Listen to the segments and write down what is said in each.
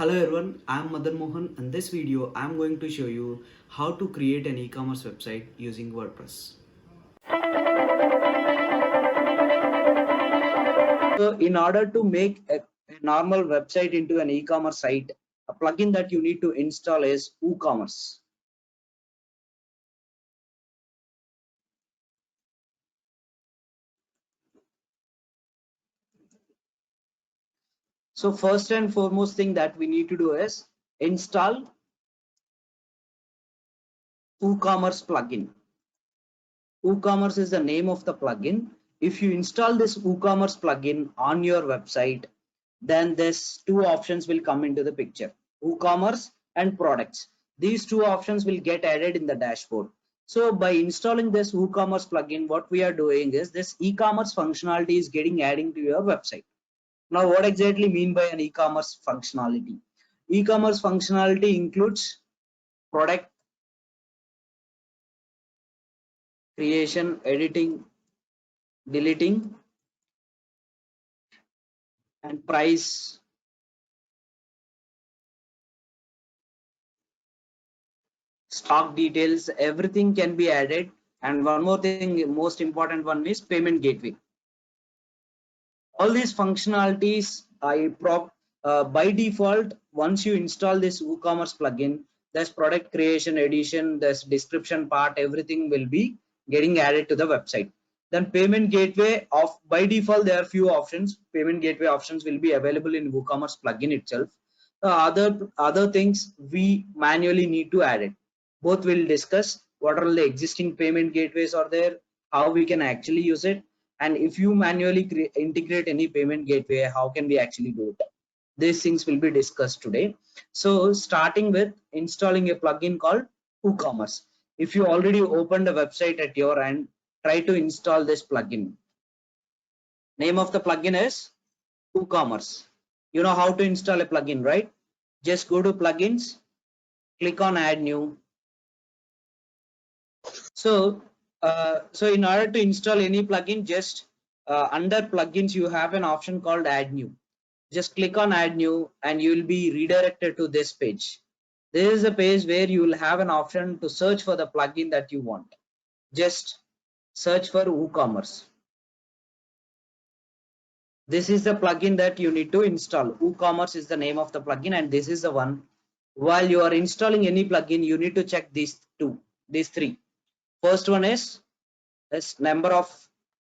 Hello everyone, I am Madan Mohan. In this video, I am going to show you how to create an e-commerce website using WordPress. So in order to make a normal website into an e-commerce site, a plugin that you need to install is WooCommerce. So first and foremost thing that we need to do is install WooCommerce plugin. WooCommerce is the name of the plugin. If you install this WooCommerce plugin on your website, then this two options will come into the picture: WooCommerce and products. These two options will get added in the dashboard. So by installing this WooCommerce plugin, what we are doing is this e-commerce functionality is getting adding to your website. Now, what exactly mean by an e-commerce functionality? E-commerce functionality includes product creation, editing, deleting, and price, stock details, everything can be added. And one more thing, most important one is payment gateway. All these functionalities by default, once you install this WooCommerce plugin, there's product creation, edition, there's description part, everything will be getting added to the website. Then payment gateway, of by default there are few options. Payment gateway options will be available in WooCommerce plugin itself. Other things we manually need to add it. Both will discuss what are the existing payment gateways are there, how we can actually use it, and if you manually integrate any payment gateway, how can we actually do it. These things will be discussed today. So starting with installing a plugin called WooCommerce. If you already opened a website at your end, try to install this plugin. Name of the plugin is WooCommerce. You know how to install a plugin, right? Just go to plugins, click on add new. So in order to install any plugin, just under plugins you have an option called add new. Just click on add new and you will be redirected to this page. This is a page where you will have an option to search for the plugin that you want. Just search for WooCommerce. This is the plugin that you need to install. WooCommerce is the name of the plugin, and this is the one. While you are installing any plugin, you need to check these three. First one is this number of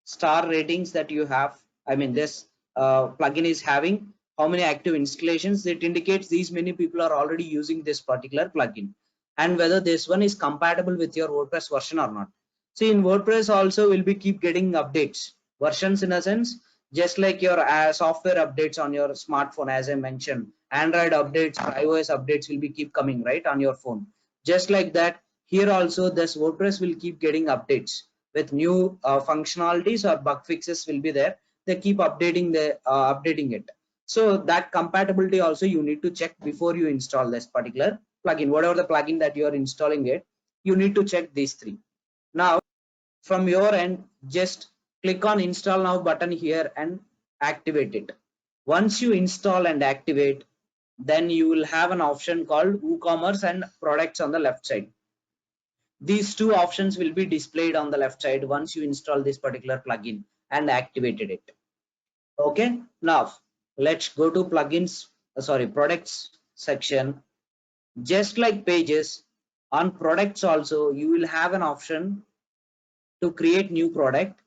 star ratings that you have. I mean, this plugin is having how many active installations. It indicates these many people are already using this particular plugin, and whether this one is compatible with your WordPress version or not. See, in WordPress also will be keep getting updates, versions in a sense, just like your software updates on your smartphone. As I mentioned, Android updates, iOS updates will be keep coming right on your phone. Just like that, here also this WordPress will keep getting updates with new functionalities or bug fixes will be there. They keep updating it. So that compatibility also you need to check before you install this particular plugin. Whatever the plugin that you are installing it, you need to check these three. Now from your end, just click on install now button here and activate it. Once you install and activate, then you will have an option called WooCommerce and products on the left side. These two options will be displayed on the left side once you install this particular plugin and activated it. Okay, now let's go to plugins, products section. Just like pages, on products also you will have an option to create new product.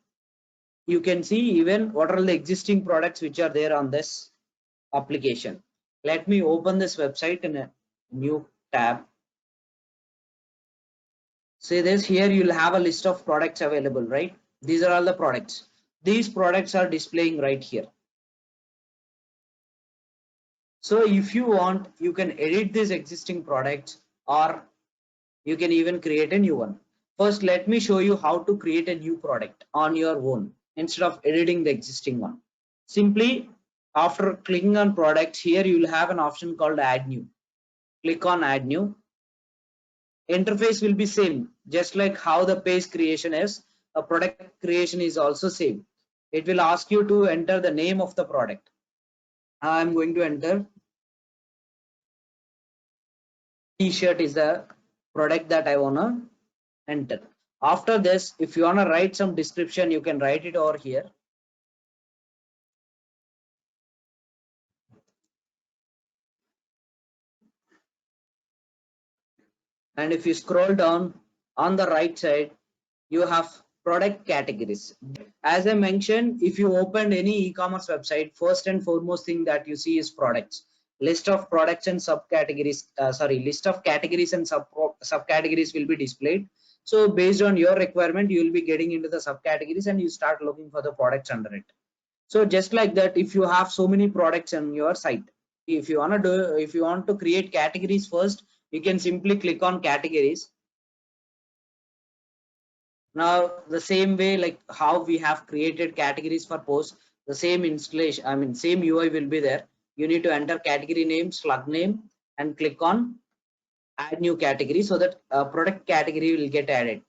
You can see even what are the existing products which are there on this application. Let me open this website in a new tab. See this, here you'll have a list of products available, right? These are all the products. These products are displaying right here. So if you want, you can edit this existing product, or you can even create a new one. First, let me show you how to create a new product on your own instead of editing the existing one. Simply, after clicking on products, here you will have an option called add new. Click on add new. Interface will be same, just like how the page creation is. A product creation is also same. It will ask you to enter the name of the product. I'm going to enter T-shirt is the product that I wanna enter. After this, if you wanna write some description, you can write it over here. And if you scroll down on the right side, you have product categories. As I mentioned, if you opened any e-commerce website, first and foremost thing that you see is products. List of products and subcategories, list of categories and subcategories will be displayed. So based on your requirement, you will be getting into the subcategories and you start looking for the products under it. So just like that, if you have so many products on your site, if you want to create categories first, you can simply click on categories. Now the same way like how we have created categories for posts, the same installation, same UI will be there. You need to enter category name, slug name, and click on add new category so that product category will get added.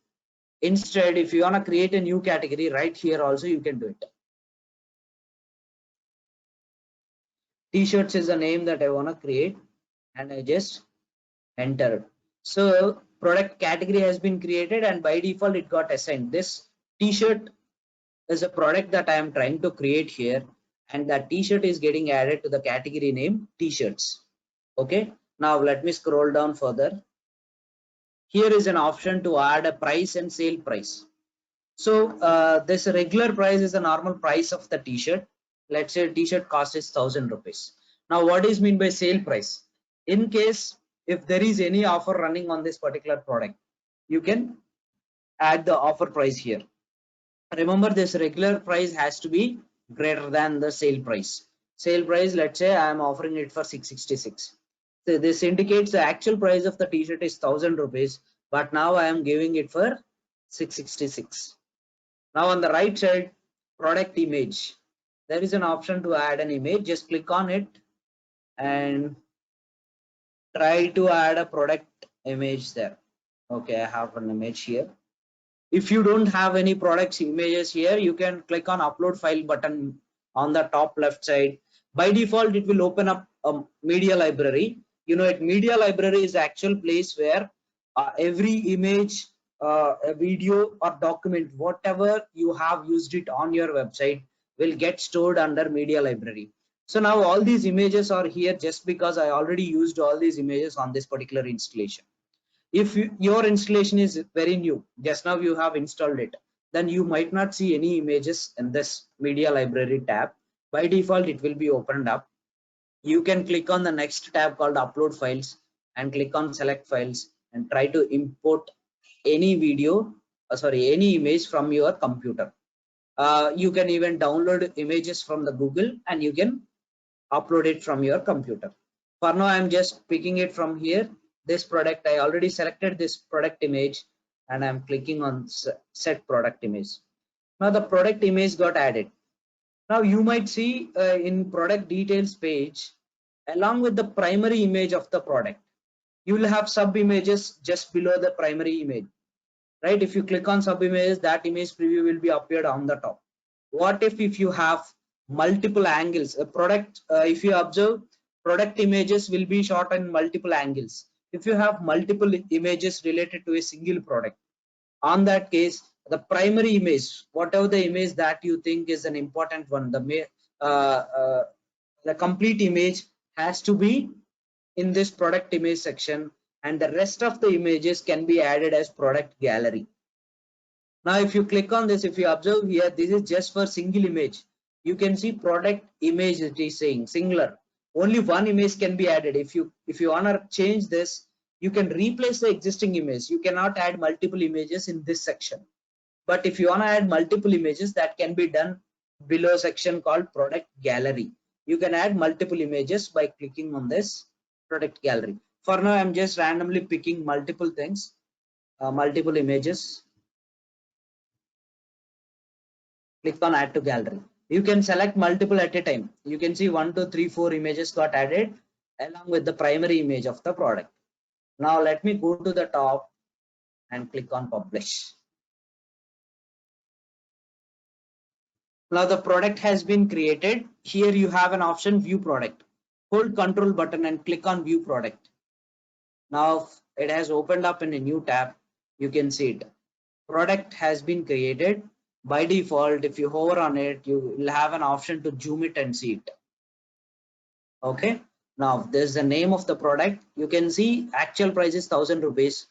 Instead, if you want to create a new category right here also, you can do it. T-shirts is the name that I want to create, and I just entered. So product category has been created, and by default it got assigned. This T-shirt is a product that I am trying to create here, and that T-shirt is getting added to the category name T-shirts. Okay, now let me scroll down further. Here is an option to add a price and sale price. So this regular price is the normal price of the T-shirt. Let's say T-shirt cost is 1,000 rupees. Now what is mean by sale price? In case if there is any offer running on this particular product, you can add the offer price here. Remember, this regular price has to be greater than the sale price. Sale price, let's say I am offering it for 666. So this indicates the actual price of the T-shirt is 1,000 rupees, but now I am giving it for 666. Now on the right side, product image, there is an option to add an image. Just click on it and try to add a product image there. Okay, I have an image here. If you don't have any products images here, you can click on upload file button on the top left side. By default, it will open up a media library. You know, media library is the actual place where every image, a video or document, whatever you have used it on your website will get stored under media library. So now all these images are here just because I already used all these images on this particular installation. If your installation is very new, just now you have installed it, then you might not see any images in this media library tab. By default, it will be opened up. You can click on the next tab called upload files and click on select files and try to import any video, any image from your computer. You can even download images from the Google and you can upload it from your computer. For now, I'm just picking it from here. This product, I already selected this product image and I'm clicking on set product image. Now the product image got added. Now you might see in product details page, along with the primary image of the product, you will have sub images just below the primary image, right? If you click on sub image, that image preview will be appeared on the top. What if you have multiple angles? A product, if you observe, product images will be shot in multiple angles. If you have multiple images related to a single product, on that case, the primary image, whatever the image that you think is an important one, the complete image has to be in this product image section, and the rest of the images can be added as product gallery. Now if you click on this, if you observe here, this is just for single image. You can see product image, it is saying singular. Only one image can be added. If you want to change this, you can replace the existing image. You cannot add multiple images in this section. But if you want to add multiple images, that can be done below section called product gallery. You can add multiple images by clicking on this product gallery. For now, I'm just randomly picking multiple things, multiple images. Click on add to gallery. You can select multiple at a time. You can see 1, 2, 3, 4 images got added along with the primary image of the product. Now let me go to the top and click on publish. Now the product has been created. Here you have an option view product. Hold control button and click on view product. Now it has opened up in a new tab. You can see it. Product has been created. By default, if you hover on it, you will have an option to zoom it and see it. Okay. Now there's the name of the product. You can see actual price is 1000 rupees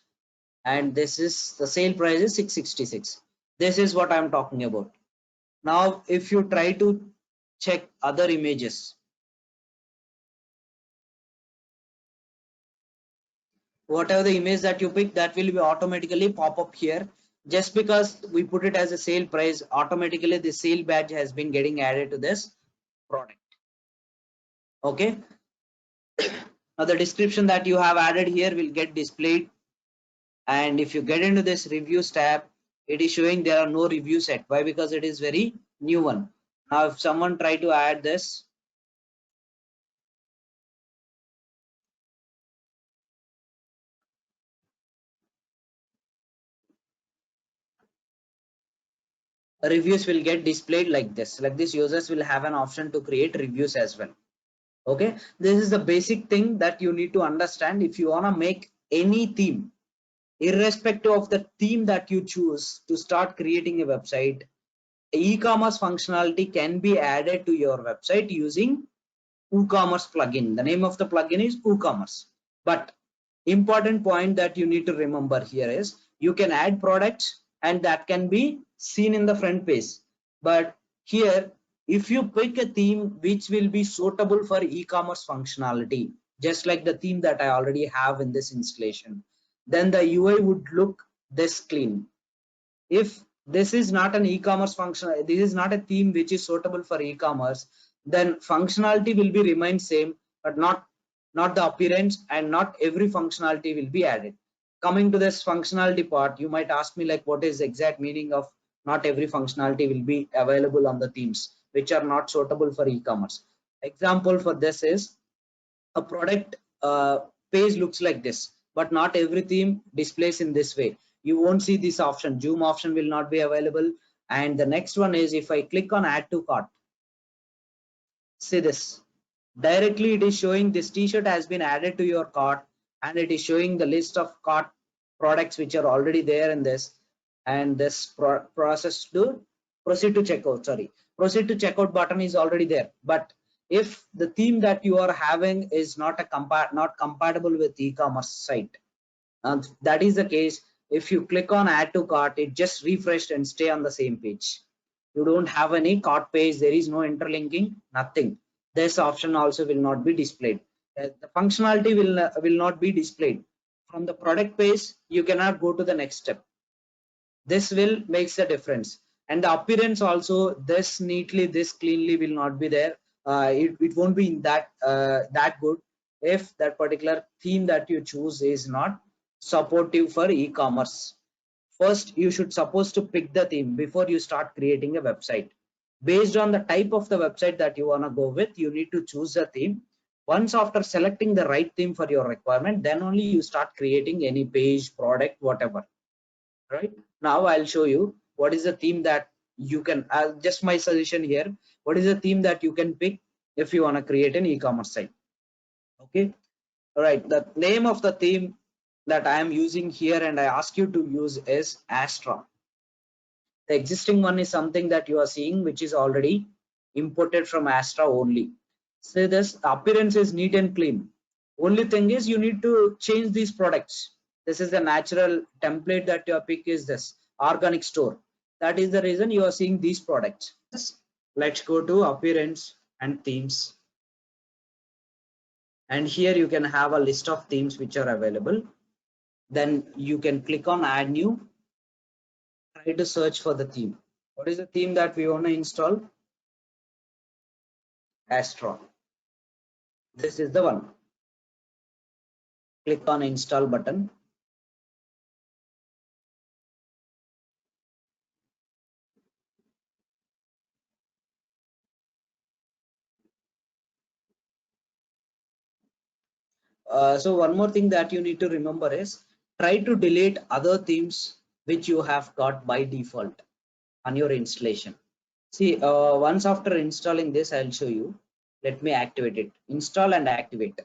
and this is the sale price is 666. This is what I'm talking about. Now if you try to check other images, whatever the image that you pick, that will be automatically pop up here. Just because we put it as a sale price, automatically the sale badge has been getting added to this product. Okay. Now the description that you have added here will get displayed, and if you get into this reviews tab, it is showing there are no reviews set. Why? Because it is very new one. Now if someone try to add this, reviews will get displayed like this. Like this, users will have an option to create reviews as well. Okay, this is the basic thing that you need to understand. If you want to make any theme, irrespective of the theme that you choose to start creating a website, e-commerce functionality can be added to your website using WooCommerce plugin. The name of the plugin is WooCommerce. But important point that you need to remember here is you can add products and that can be seen in the front page. But here, if you pick a theme which will be suitable for e-commerce functionality, just like the theme that I already have in this installation, then the UI would look this clean. If this is not an e-commerce function, this is not a theme which is suitable for e-commerce, then functionality will be remain same, but not the appearance, and not every functionality will be added. Coming to this functionality part, you might ask me like, what is the exact meaning of not every functionality will be available on the themes which are not suitable for e-commerce? Example for this is a product page looks like this, but not every theme displays in this way. You won't see this option. Zoom option will not be available. And the next one is, if I click on add to cart, see this, directly it is showing this t-shirt has been added to your cart, and it is showing the list of cart products which are already there in this. And this process to proceed to checkout, sorry, proceed to checkout button is already there. But if the theme that you are having is not not compatible with e-commerce site, and that is the case, if you click on add to cart, it just refreshed and stay on the same page. You don't have any cart page, there is no interlinking, nothing. This option also will not be displayed. The functionality will not be displayed. From the product page, you cannot go to the next step. This will makes the difference. And the appearance also, this neatly, this cleanly will not be there. It won't be in that good if that particular theme that you choose is not supportive for e-commerce. First, you should supposed to pick the theme before you start creating a website. Based on the type of the website that you want to go with, you need to choose a theme. Once after selecting the right theme for your requirement, then only you start creating any page, product, whatever. Right now, I'll show you what is the theme that you can, just my suggestion here, what is the theme that you can pick if you want to create an e-commerce site. Okay. All right. The name of the theme that I am using here and I ask you to use is Astra. The existing one is something that you are seeing, which is already imported from Astra only. So this appearance is neat and clean. Only thing is you need to change these products. This is the natural template that you pick is this organic store. That is the reason you are seeing these products. Let's go to appearance and themes. And here you can have a list of themes which are available. Then you can click on add new. Try to search for the theme. What is the theme that we want to install? Astra. This is the one. Click on install button. So one more thing that you need to remember is try to delete other themes which you have got by default on your installation. See, once after installing this, I'll show you. Let me activate it. Install and activate.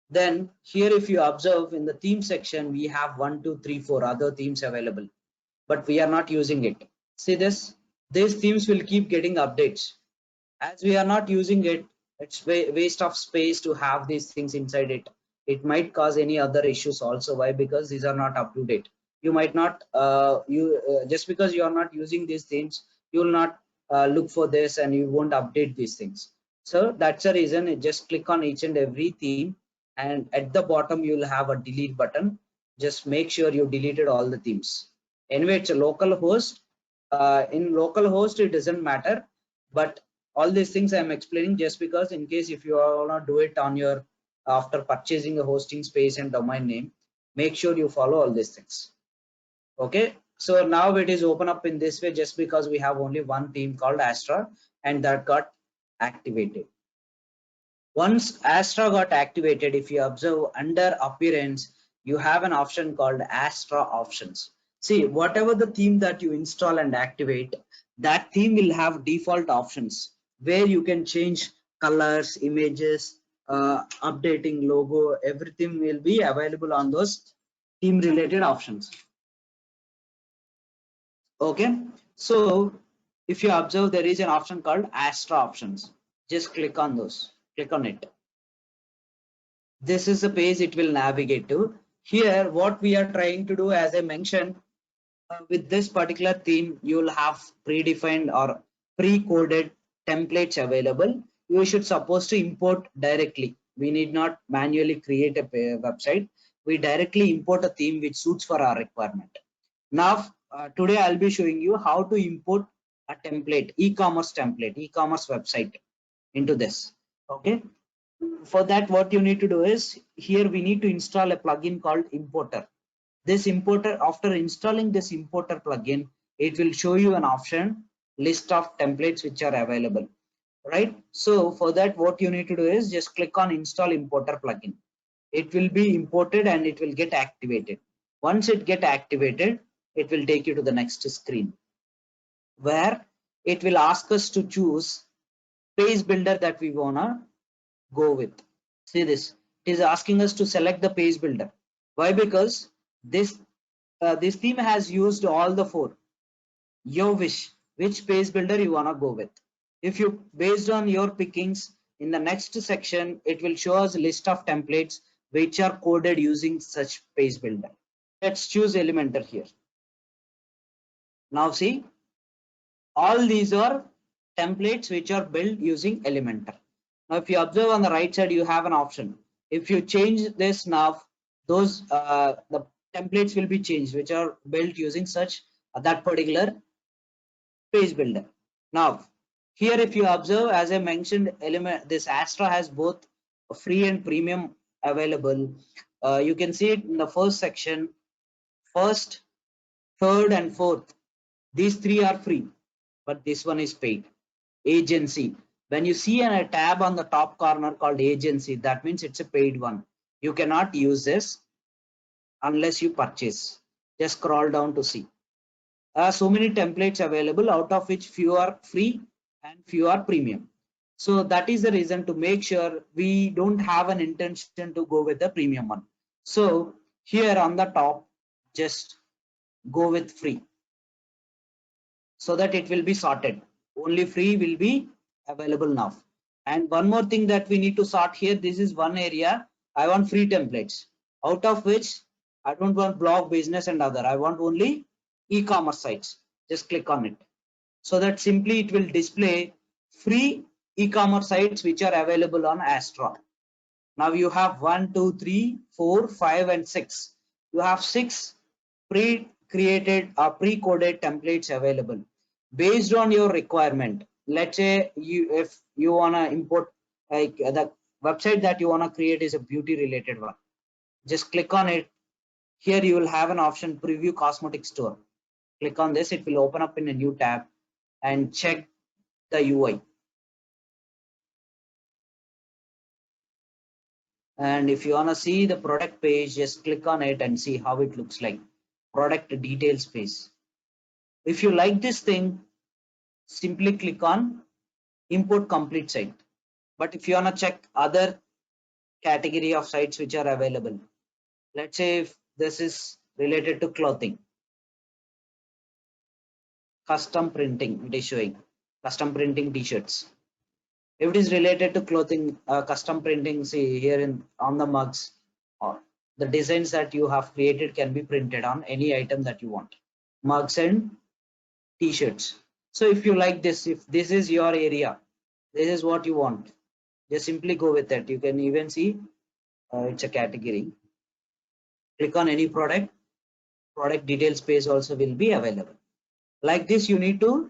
Then here, if you observe in the theme section, we have 1, 2, 3, 4 other themes available, but we are not using it. See this, these themes will keep getting updates. As we are not using it, it's waste of space to have these things inside it. It might cause any other issues also. Why? Because these are not up to date. You might not just because you are not using these themes, you will not look for this and you won't update these things. So that's the reason. Just click on each and every theme, and at the bottom you will have a delete button. Just make sure you deleted all the themes. Anyway, it's a local host. In local host it doesn't matter, but all these things I'm explaining just because in case if you want to do it on your after purchasing a hosting space and domain name, make sure you follow all these things. Okay, so now it is open up in this way just because we have only one theme called Astra, and that got activated. Once Astra got activated, if you observe under appearance, you have an option called Astra options. See, whatever the theme that you install and activate, that theme will have default options where you can change colors, images, updating logo, everything will be available on those theme related options. Okay, so if you observe, there is an option called Astra options. Just click on those, click on it. This is the page it will navigate to. Here, what we are trying to do, as I mentioned, with this particular theme, you will have predefined or pre-coded templates available. You should supposed to import directly. We need not manually create a website. We directly import a theme which suits for our requirement. Now, today I'll be showing you how to import a template, e-commerce template, e-commerce website into this. Okay. For that, what you need to do is here we need to install a plugin called importer. This importer, after installing this importer plugin, it will show you an option list of templates which are available, right? So for that, what you need to do is just click on install importer plugin. It will be imported and it will get activated. Once it get activated, it will take you to the next screen where it will ask us to choose page builder that we wanna go with. See this, it is asking us to select the page builder. Why? Because this theme has used all the four. Your wish, which page builder you wanna go with. If you based on your pickings, in the next section it will show us a list of templates which are coded using such page builder. Let's choose Elementor here. Now see, all these are templates which are built using Elementor. Now, if you observe on the right side, you have an option. If you change this now, those the templates will be changed, which are built using such that particular page builder. Now, here if you observe, as I mentioned, this Astra has both free and premium available. You can see it in the first section, first, third, and fourth. These three are free, but this one is paid. Agency. When you see a tab on the top corner called agency, that means it's a paid one. You cannot use this unless you purchase. Just scroll down to see. So many templates available, out of which few are free and few are premium. So that is the reason to make sure we don't have an intention to go with the premium one. So here on the top, just go with free so that it will be sorted. Only free will be available now. And one more thing that we need to sort here, this is one area. I want free templates, out of which I don't want blog, business and other. I want only e-commerce sites. Just click on it so that simply it will display free e-commerce sites which are available on Astra. Now you have 1, 2, 3, 4, 5 and 6. You have 6 pre-created or pre-coded templates available based on your requirement. Let's say if you want to import, like the website that you want to create is a beauty related one. Just click on it. Here you will have an option preview cosmetic store. Click on this, it will open up in a new tab and check the UI. And if you want to see the product page, just click on it and see how it looks like. Product details page. If you like this thing, simply click on import complete site. But if you want to check other category of sites which are available. Let's say if this is related to clothing, custom printing, it is showing custom printing t-shirts. If it is related to clothing, custom printing, see here in on the mugs, or the designs that you have created can be printed on any item that you want, mugs and t-shirts. So if you like this, if this is your area, this is what you want, just simply go with it. You can even see it's a category. Click on any product, product details page also will be available. Like this, you need to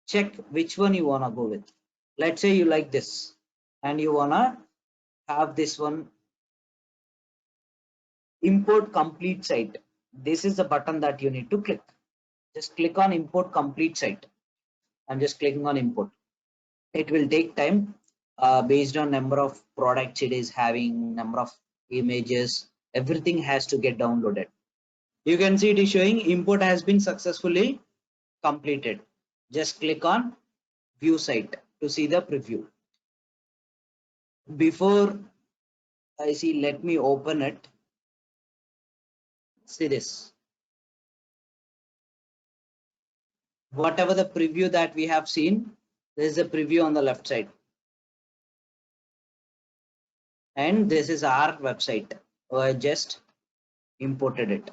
check which one you want to go with. Let's say you like this and you want to have this one, import complete site. This is the button that you need to click. Just click on import complete site. I'm just clicking on import. It will take time based on number of products it is having, number of images, everything has to get downloaded. You can see it is showing import has been successfully completed. Just click on view site to see the preview. Before I see, let me open it. See this. Whatever the preview that we have seen, there is a preview on the left side. And this is our website. I just imported it.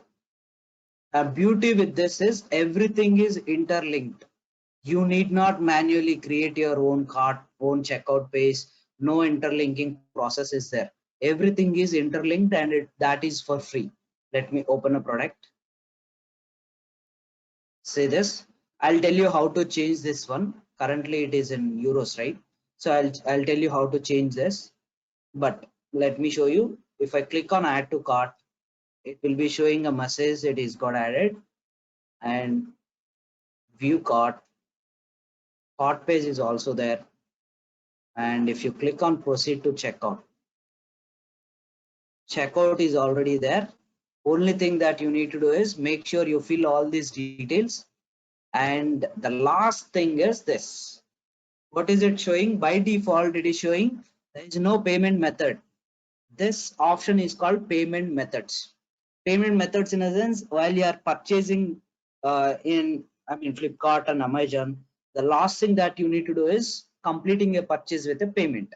The beauty with this is everything is interlinked. You need not manually create your own cart, own checkout page. No interlinking process is there. Everything is interlinked and that is for free. Let me open a product. Say this. I'll tell you how to change this one. Currently it is in euros, right? So I'll tell you how to change this. But let me show you. If I click on add to cart, it will be showing a message it is got added, and view cart page is also there. And if you click on proceed to checkout is already there. Only thing that you need to do is make sure you fill all these details. And the last thing is this. What is it showing? By default it is showing there is no payment method. This option is called payment methods. Payment methods in a sense, while you are purchasing in Flipkart and Amazon, the last thing that you need to do is completing a purchase with a payment.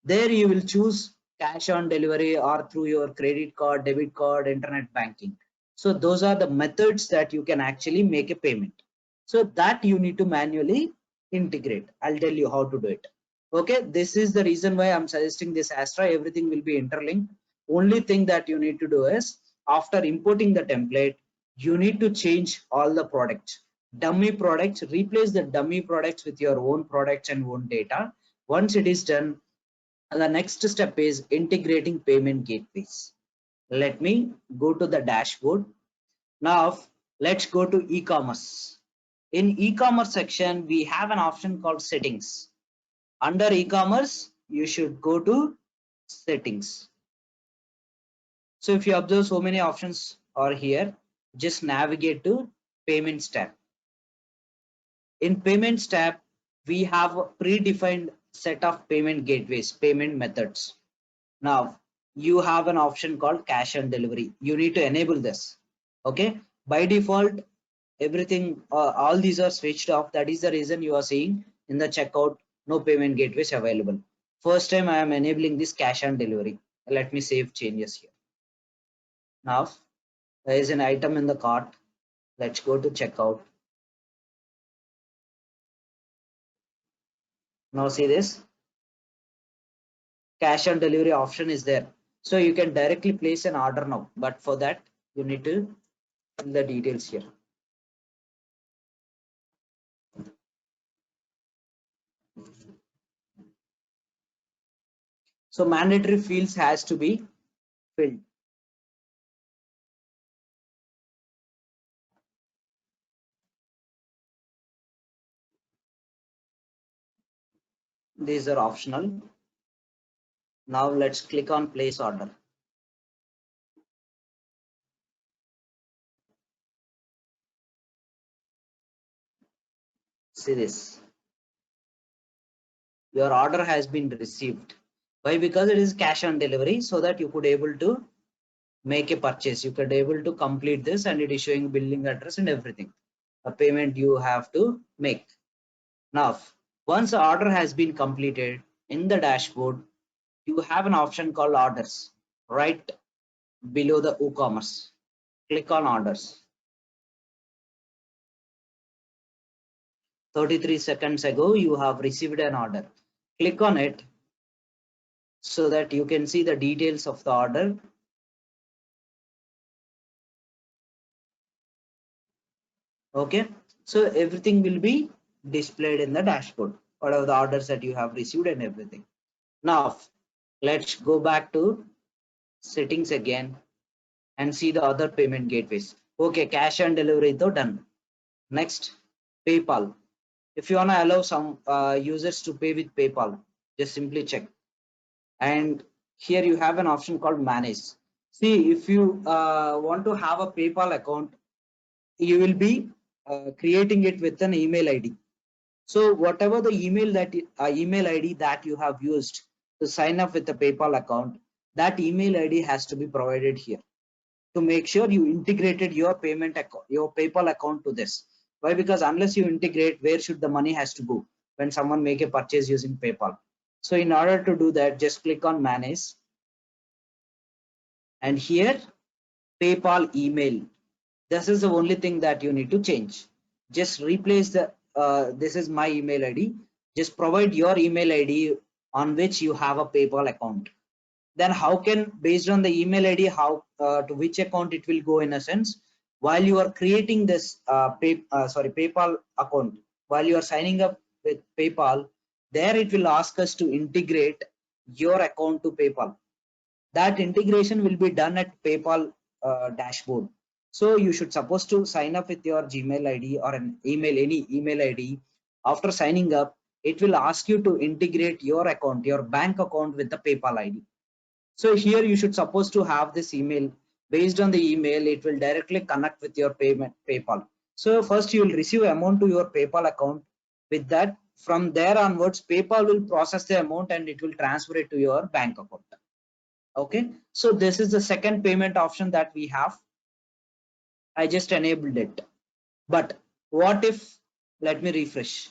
There you will choose cash on delivery or through your credit card, debit card, internet banking. So those are the methods that you can actually make a payment. So that you need to manually integrate. I'll tell you how to do it. Okay, this is the reason why I'm suggesting this Astra. Everything will be interlinked. Only thing that you need to do is after importing the template, you need to change all the products. Dummy products, replace the dummy products with your own products and own data. Once it is done, the next step is integrating payment gateways. Let me go to the dashboard. Now let's go to e-commerce. In e-commerce section, we have an option called settings. Under e-commerce, you should go to settings. So if you observe, so many options are here. Just navigate to payments tab. In payments tab, we have a predefined set of payment gateways, payment methods. Now you have an option called cash on delivery. You need to enable this. Okay, by default, everything, all these are switched off. That is the reason you are seeing in the checkout no payment gateways available. First time I am enabling this cash on delivery. Let me save changes here. Now there is an item in the cart. Let's go to checkout. Now see this cash on delivery option is there. So you can directly place an order now. But for that, you need to fill the details here. So mandatory fields has to be filled. These are optional. Now let's click on place order. See this. Your order has been received. Why? Because it is cash on delivery, so that you could able to make a purchase. You could able to complete this, and it is showing billing address and everything. A payment you have to make. Now, once the order has been completed in the dashboard, you have an option called orders right below the WooCommerce. Click on orders. 33 seconds ago, you have received an order. Click on it so that you can see the details of the order. Okay, so everything will be displayed in the dashboard, whatever the orders that you have received and everything. Now, let's go back to settings again and see the other payment gateways. Okay, cash and delivery though done. Next, PayPal. If you want to allow some users to pay with PayPal, just simply check. And here you have an option called manage. See, if you want to have a PayPal account, you will be creating it with an email ID. So whatever the email ID that you have used to sign up with the PayPal account, that email ID has to be provided here to make sure you integrated your payment account, your PayPal account to this. Why? Because unless you integrate, where should the money has to go when someone make a purchase using PayPal? So in order to do that, just click on manage, and here PayPal email. This is the only thing that you need to change. Just replace the this is my email ID. Just provide your email ID on which you have a PayPal account. Then how can, based on the email ID, how to which account it will go, in a sense, while you are creating this PayPal account, while you are signing up with PayPal, there it will ask us to integrate your account to PayPal. That integration will be done at PayPal dashboard. So you should supposed to sign up with your Gmail ID or an email, any email ID. After signing up, it will ask you to integrate your account, your bank account, with the PayPal ID. So here you should supposed to have this email. Based on the email, it will directly connect with your payment PayPal. So first you will receive amount to your PayPal account. With that, from there onwards, PayPal will process the amount and it will transfer it to your bank account. Okay, so this is the second payment option that we have. I just enabled it. But what if, let me refresh.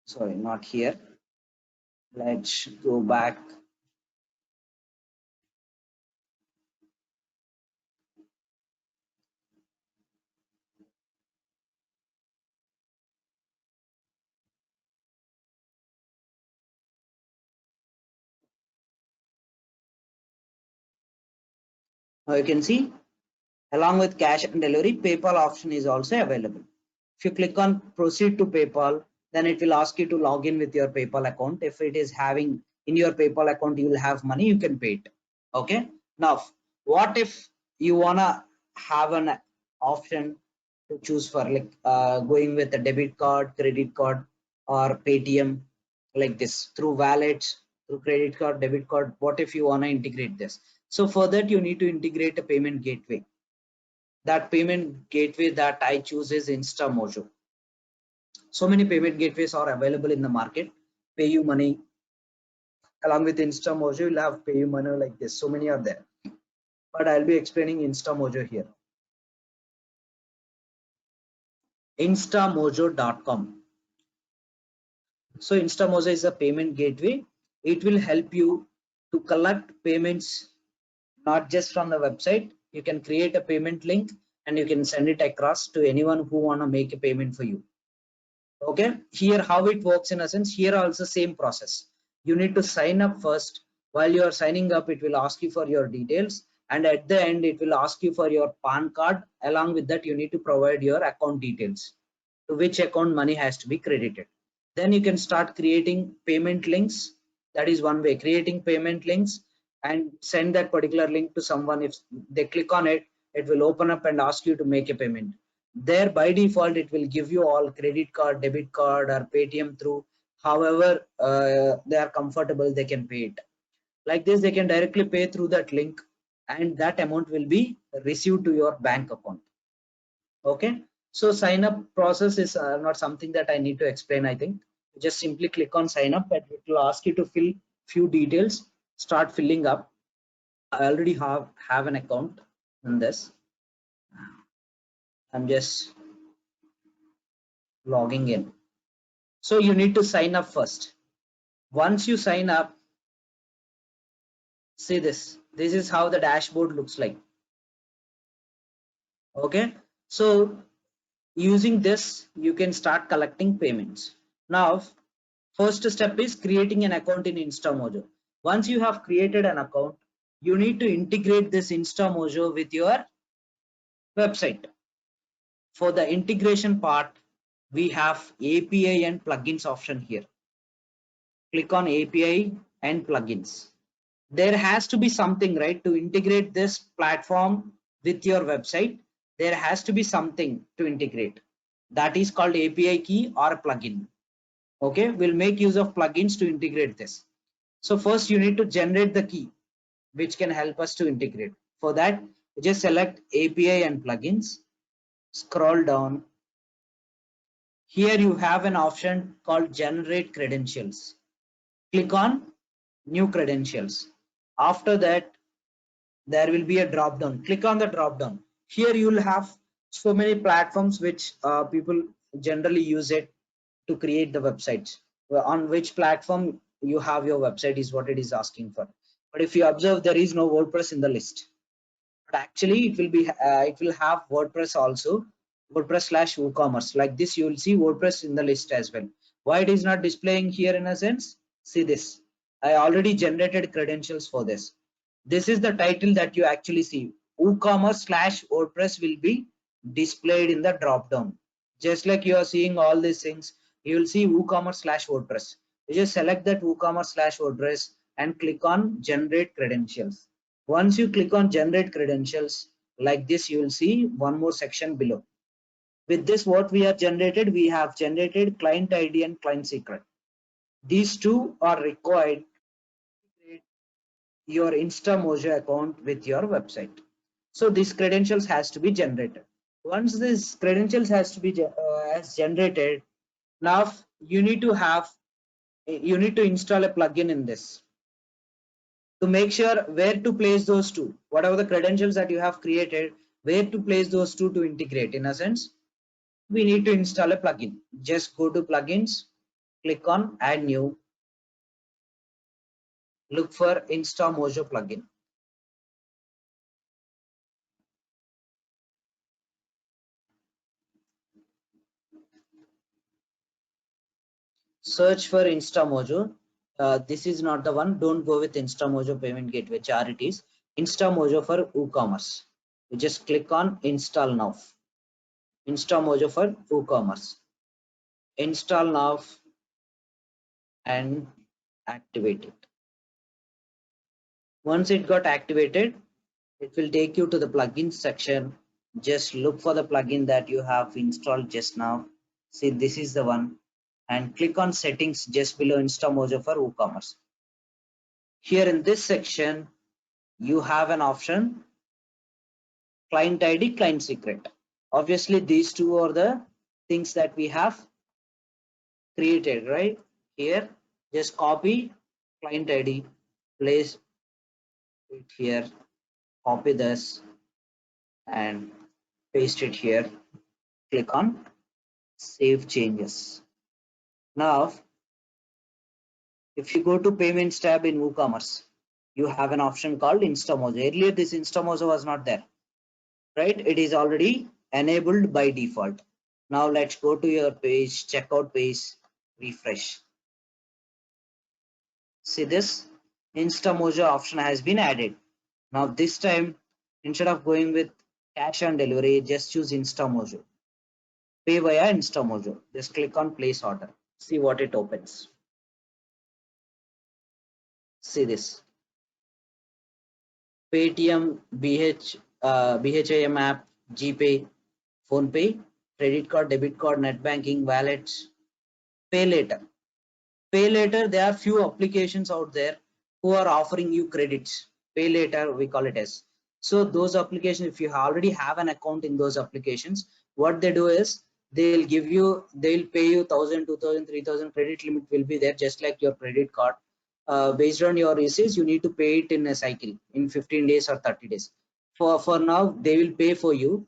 Sorry, not here. Let's go back. Now you can see, along with cash and delivery, PayPal option is also available. If you click on proceed to PayPal, then it will ask you to log in with your PayPal account. If it is having in your PayPal account, you will have money, you can pay it. Okay. Now, what if you wanna have an option to choose for, like going with a debit card, credit card, or Paytm, like this, through wallets, through credit card, debit card? What if you wanna integrate this? So for that, you need to integrate a payment gateway. That payment gateway that I choose is InstaMojo. So many payment gateways are available in the market. PayUmoney, along with InstaMojo, you'll have PayUmoney like this. So many are there. But I'll be explaining InstaMojo here. Instamojo.com. So InstaMojo is a payment gateway. It will help you to collect payments not just from the website. You can create a payment link and you can send it across to anyone who want to make a payment for you. Okay, here how it works, in a sense, here also same process. You need to sign up first. While you are signing up, it will ask you for your details, and at the end it will ask you for your PAN card. Along with that, you need to provide your account details, to which account money has to be credited. Then you can start creating payment links. That is one way, creating payment links, and send that particular link to someone. If they click on it, it will open up and ask you to make a payment. There by default it will give you all credit card, debit card, or Paytm through, however they are comfortable, they can pay it. Like this, they can directly pay through that link, and that amount will be received to your bank account. Okay, so sign up process is not something that I need to explain. I think just simply click on sign up, and it will ask you to few details, start filling up. I already have an account in this. I'm just logging in. So you need to sign up first. Once you sign up, see this. This is how the dashboard looks like. Okay. So using this, you can start collecting payments. Now, first step is creating an account in InstaMojo. Once you have created an account, you need to integrate this InstaMojo with your website. For the integration part, we have API and plugins option here. Click on API and plugins. There has to be something, right, to integrate this platform with your website. There has to be something to integrate. That is called API key or plugin. Okay, we'll make use of plugins to integrate this. So first you need to generate the key which can help us to integrate. For that, just select API and plugins, scroll down. Here you have an option called generate credentials. Click on new credentials. After that, there will be a drop down. Click on the drop down. Here you will have so many platforms which people generally use it to create the websites. On which platform you have your website is what it is asking for. But if you observe, there is no WordPress in the list. But actually it will have WordPress also, WordPress/WooCommerce. Like this, you will see WordPress in the list as well. Why it is not displaying here in a sense? See this. I already generated credentials for this. This is the title that you actually see. WooCommerce/WordPress will be displayed in the drop down. Just like you are seeing all these things, you will see WooCommerce/WordPress. You just select that WooCommerce/WordPress and click on generate credentials. Once you click on generate credentials, like this, you will see one more section below. With this, what we have generated, we have generated client ID and client secret. These two are required to create your InstaMojo account with your website. So these credentials has to be generated. Once this credentials has to be generated, now you need to install a plugin in this to make sure where to place those two, whatever the credentials that you have created, where to place those two to integrate. In a sense, we need to install a plugin. Just go to plugins, click on add new, look for InstaMojo plugin. Search for InstaMojo. This is not the one. Don't go with InstaMojo payment gateway, charities. InstaMojo for WooCommerce. You just click on install now. InstaMojo for WooCommerce. Install now and activate it. Once it got activated, it will take you to the plugins section. Just look for the plugin that you have installed just now. See, this is the one, and click on settings just below InstaMojo for WooCommerce. Here in this section, you have an option client ID, client secret. Obviously, these two are the things that we have created right here. Just copy client ID, place it here, copy this and paste it here. Click on save changes. Now, if you go to payments tab in WooCommerce, you have an option called InstaMojo. Earlier, this InstaMojo was not there, right? It is already enabled by default. Now let's go to your page, checkout page, refresh. See this InstaMojo option has been added. Now this time, instead of going with cash on delivery, just choose InstaMojo. Pay via InstaMojo. Just click on place order. See what it opens. See this. Paytm, BHIM app, GPay, PhonePe, credit card, debit card, net banking, wallets, pay later. Pay later, there are few applications out there who are offering you credits. Pay later, we call it as. So those applications, if you already have an account in those applications, what they do is they'll pay you 1,000, 2,000, 3,000 credit limit will be there, just like your credit card. based on your usage, you need to pay it in a cycle in 15 days or 30 days. For now, they will pay for you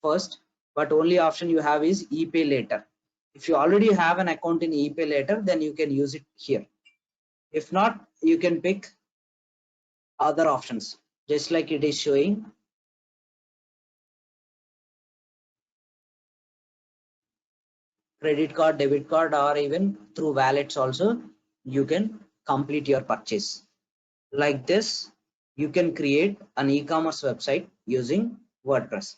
first, but only option you have is ePay later. If you already have an account in ePay later, then you can use it here. If not, you can pick other options, just like it is showing. Credit card, debit card, or even through wallets also, you can complete your purchase. Like this, you can create an e-commerce website using WordPress.